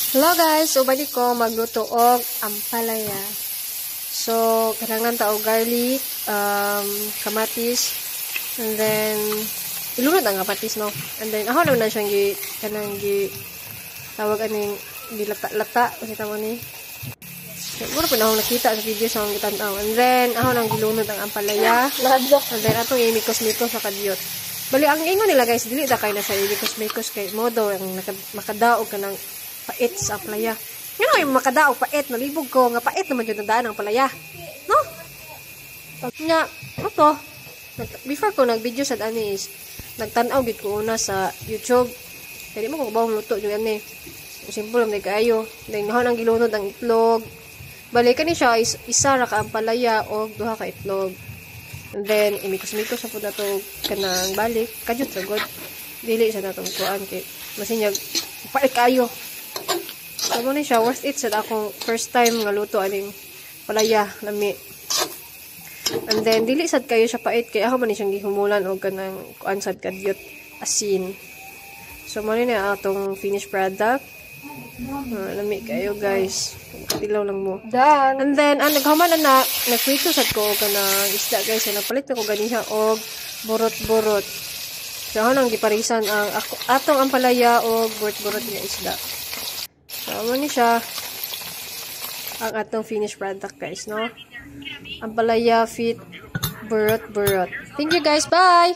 Hello guys, so balik ko magluto og ampalaya. So, kailangan tao garlic, kamatis, and then ilunod ang kamatis, no? And then ako naman na siyang tawag aning dilata-lata kasi tama ni. Siguro pa na akong nakita sa video sa akong gitanaw. And then ako nang gilunod ang ampalaya. And then atong imikos-mikos sa kadyot. Bali ang ingon nila guys, dili ta kay na sa imikos-mikos kay modo ang makadaog ka ng pait sa ampalaya. Nga yung makadaog pait, nalibog ko nga pait naman yung daan ng palaya. No? Nga, ito, before ko nag-video sa anis, nagtanaw gid ko una sa YouTube. Kaya di mo kung bawang luto yung ani. Simple lang kayo. Then nahon ang gilunod ang itlog. Balikan ni siya isa ra ka ampalaya o duha ka itlog. And then imikos-mikos sa pud nato kanang balik, kadyot sa god. Dili sa natong kuan kay masinyag pait kayo. Ano ni siya, worth it sa akong first time nga luto aning palaya lami. And then dili sad kayo siya pait kay ako man ni siyang gihumulan og kanang kuan sad kadyot asin. So mo ni atong finished product. Lami kayo guys. Katilaw lang mo. Done. And then naghuman na nagprito sad ko kanang isda guys, napalit na ko ganiha og burot-burot. So ako nang giparisan ang atong ampalaya og burot-burot nga isda. So, ano ni siya ang atong finished product, guys, no? Ampalaya fit burot-burot. Thank you, guys. Bye!